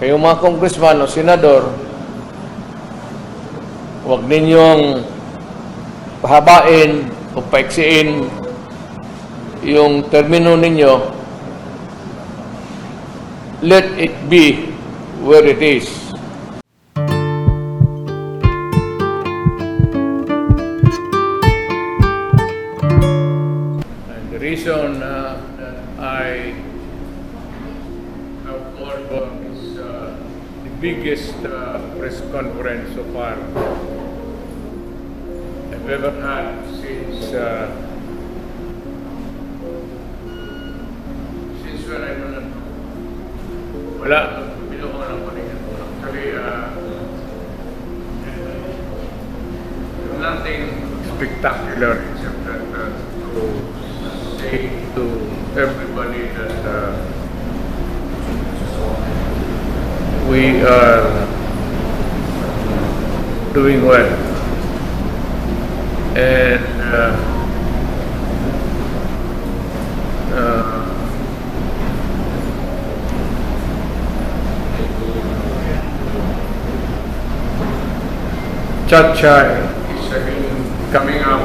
Kayong mga congressman o senador, huwag ninyong pahabain o paiksiin yung termino ninyo. Let it be where it is. And the reason that I have called for is the biggest press conference so far I've ever had since when I don't know. Wala, binuha ko lang po rin. Actually, nothing spectacular except that to say to everybody that we are doing well. And Chacha is again coming up,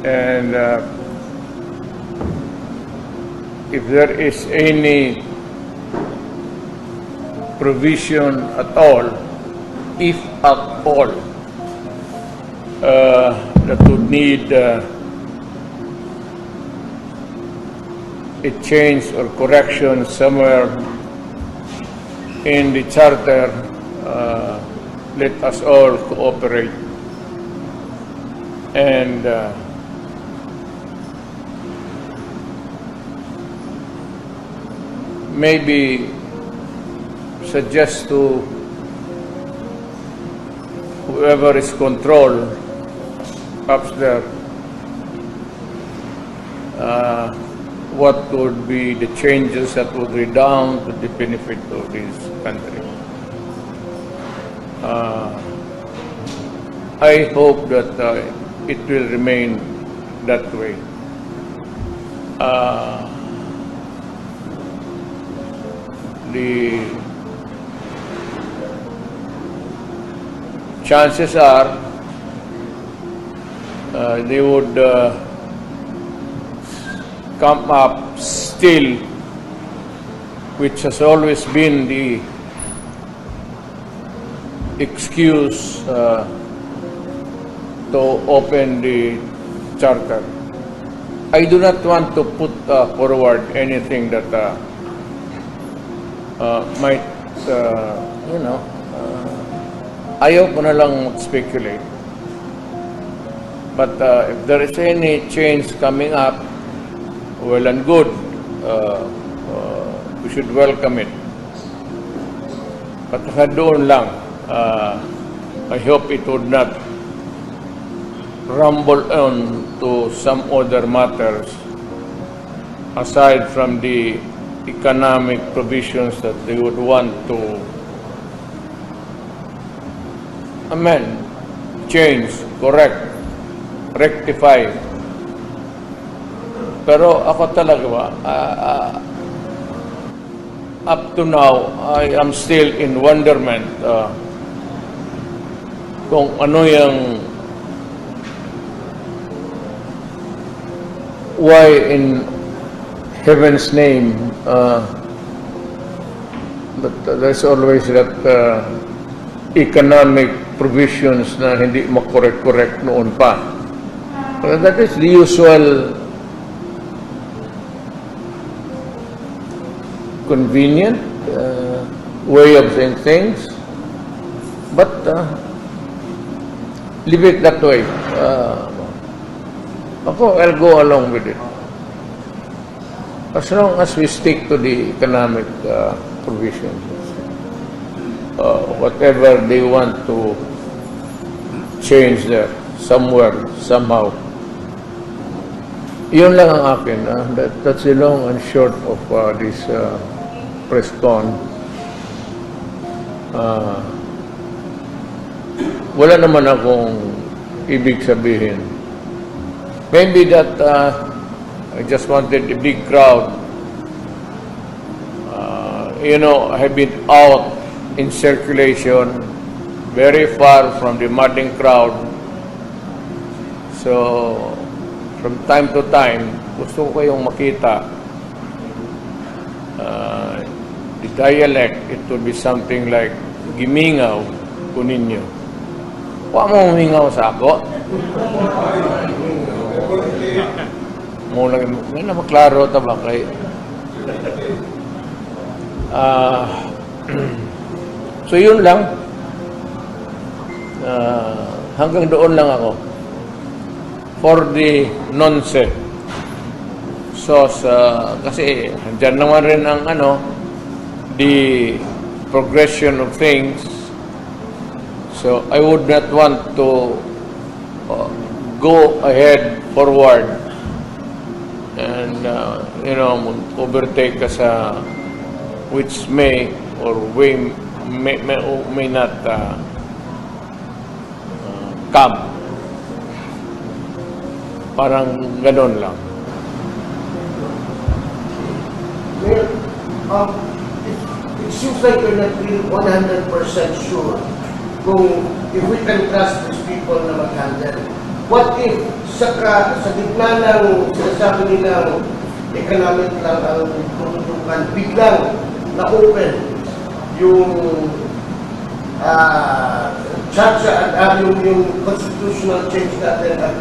and if there is any provision at all, if at all, that would need a change or correction somewhere in the charter, let us all cooperate. And maybe suggest to whoever is control upstairs what would be the changes that would redound to the benefit of this country. I hope that it will remain that way. The chances are they would come up still, which has always been the excuse to open the charter. I do not want to put forward anything that might, ayaw ko na lang speculate. But if there is any change coming up, well and good, we should welcome it. But doon lang, I hope it would not rumble on to some other matters aside from the economic provisions that they would want to amend, change, correct, rectify. Pero ako talaga ba, up to now, I am still in wonderment kung ano yung why in heaven's name but there's always that economic provisions na hindi makorek-correct noon pa. But that is the usual convenient way of saying things, but leave it that way. I'll go along with it. As long as we stick to the economic provisions, whatever they want to change there, somewhere, somehow. Yun lang ang akin. That's the long and short of this press con. Wala naman akong ibig sabihin. Maybe that I just wanted a big crowd have been out in circulation, very far from the madding crowd. So, from time to time, gusto ko kayong makita the dialect. It will be something like gimingaw ko ninyo. Huwag mo humingaw sa ako. Mula na maklaro ta ba kay so yun lang. Hanggang doon lang ako for the nonsense. So kasi dyan naman rin ang the progression of things. So I would not want to go ahead forward and overtake ka sa which may or may not come. Parang ganon lang. Well, it seems like you're not really 100% sure kung if we can trust these people na mag-handle. What if sa gitna ng sinasabi nilang economic lang ang tututukan, biglang na-open yung yung constitutional change natin at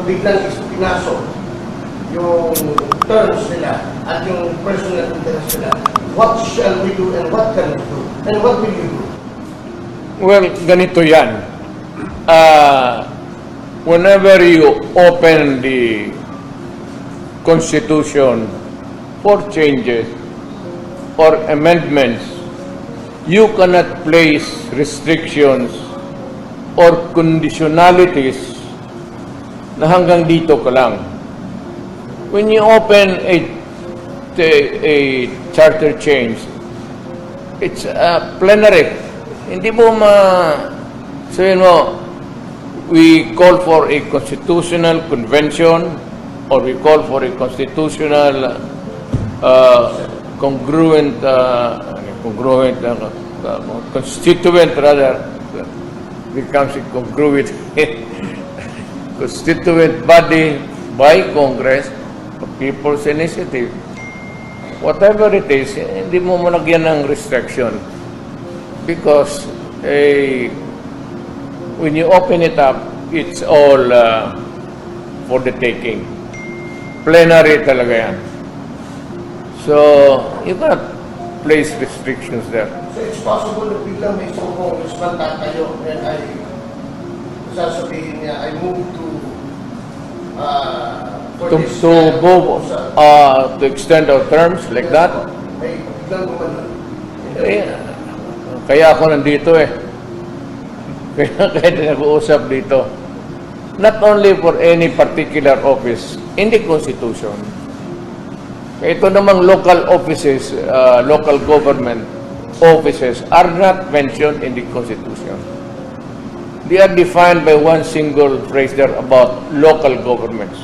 biglang pinasok yung terms nila at yung personal interest nila. What shall we do and what can we do? And what will you do? Well, ganito yan. Whenever you open the Constitution for changes or amendments, you cannot place restrictions or conditionalities na hanggang dito ka lang. When you open a charter change, it's plenary. Hindi mo sabihin mo, we call for a constitutional convention or we call for a constitutional constituent rather becomes a congruent constituent body by Congress, People's Initiative. Whatever it is, hindi mo malagyan ng restriction because when you open it up, it's all for the taking. Plenary talaga yan. So, you cannot place restrictions there. So it's possible na biglang may isang congressman tatayo and sasabihin niya, I move to to extend our terms like that. May biglang gumanon. Kaya ako nandito Kaya nag-uusap dito. Not only for any particular office in the Constitution. Ito namang local offices, local government offices are not mentioned in the Constitution. They are defined by one single phrase there about local governments,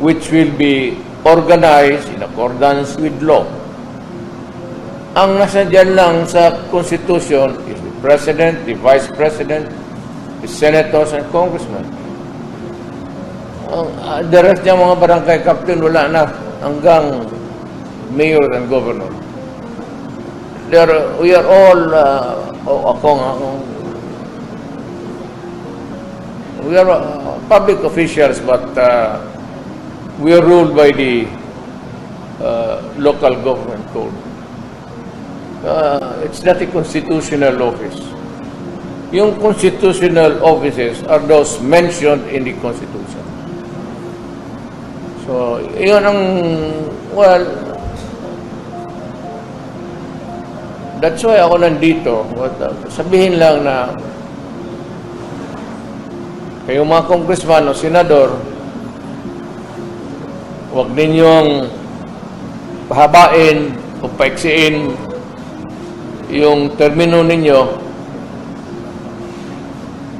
which will be organized in accordance with law. Ang nasa dyan lang sa Constitution is the President, the Vice President, the Senators, and Congressmen. The rest ng mga barangay captain, wala na. Hanggang Mayor and Governor. We are all, we are public officials, but we are ruled by the local government code. It's not a constitutional office. Yung constitutional offices are those mentioned in the Constitution. So, yun ang, well, that's why ako nandito. Sabihin lang na kayong mga congressman o senador, huwag ninyong pahabain o paiksiin yung termino ninyo.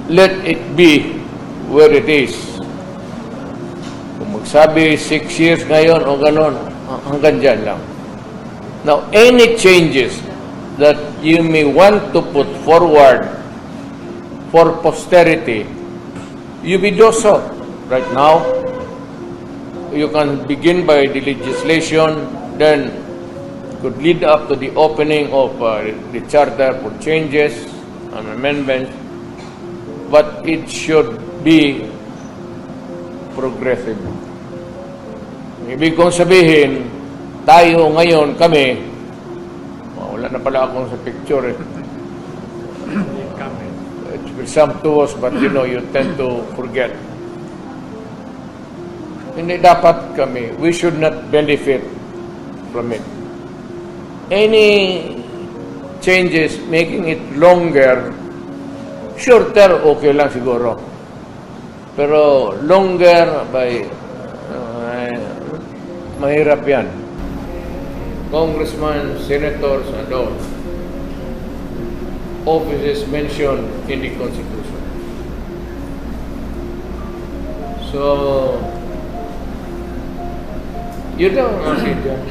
Let it be where it is. Kung magsabi 6 years ngayon o ganon, hanggang dyan lang. Now, any changes that you may want to put forward for posterity, you may do so. Right now, you can begin by the legislation, then could lead up to the opening of the charter for changes and amendments, but it should be progressive. Ibig kong sabihin, tayo ngayon, kami, wala na pala akong sa picture eh. It's presumptuous, but you know, you tend to forget. Hindi dapat kami, we should not benefit from it. Any changes, making it longer, shorter, okay lang siguro. Pero longer by, mahirap yan. Congressman, senators, and all offices mentioned in the Constitution. So, yun lang ang asin dyan.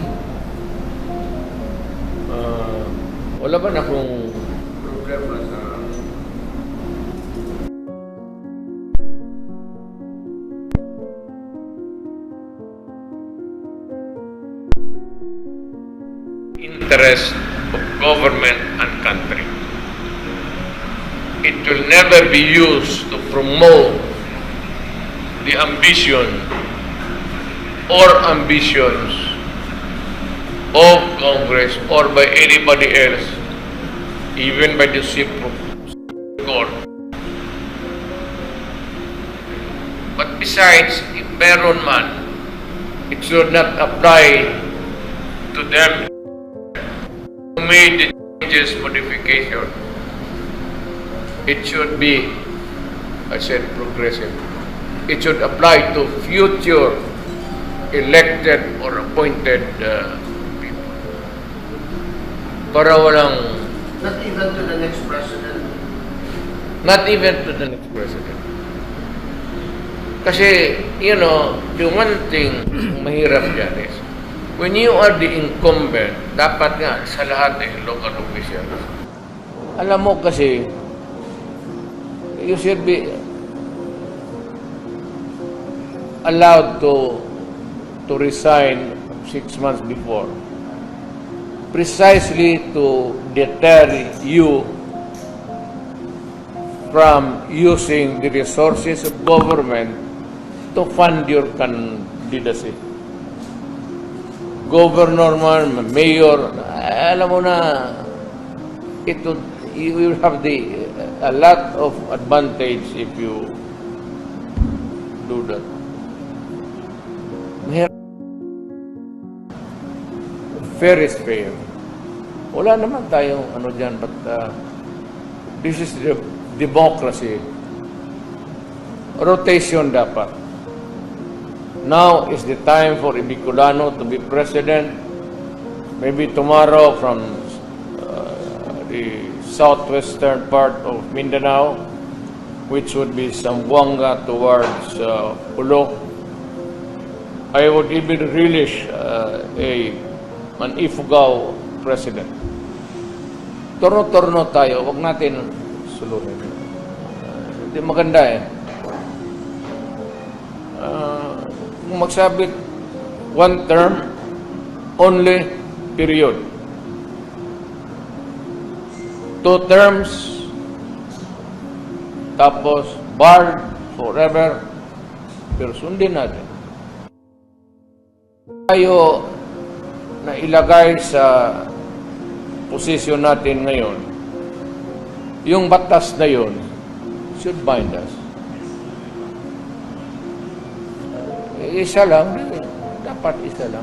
Wala ba na akong problema sa interest of government and country. It will never be used to promote the ambition or ambitions of Congress or by anybody else, even by the Supreme Court. But besides, if meron man, it should not apply to them who made the changes, modification. It should be, I said, progressive. It should apply to future elected or appointed people. Para walang... Not even to the next president. Not even to the next president. Kasi, you know, the one thing mahirap dyan is, when you are the incumbent, dapat nga sa lahat local officials. Alam mo kasi, you should be allowed to resign 6 months before, precisely to deter you from using the resources of government to fund your candidacy. Governor man, mayor, alam mo na, you will have a lot of advantage if you do that. Fair is fair. Wala naman tayong ano dyan, but this is the democracy. Rotation dapat. Now is the time for Bicolano to be president. Maybe tomorrow from the southwestern part of Mindanao, which would be Zamboanga towards Pulo. I would even relish an Ifugao president. Torno-torno tayo, wag natin suluhin. Hindi maganda eh. Kung magsabit, one term, only, period. 2 terms, tapos barred forever, pero sundin natin. Tayo na ilagay sa posisyon natin ngayon, yung batas na yun should bind us. Isa lang, dapat isa lang.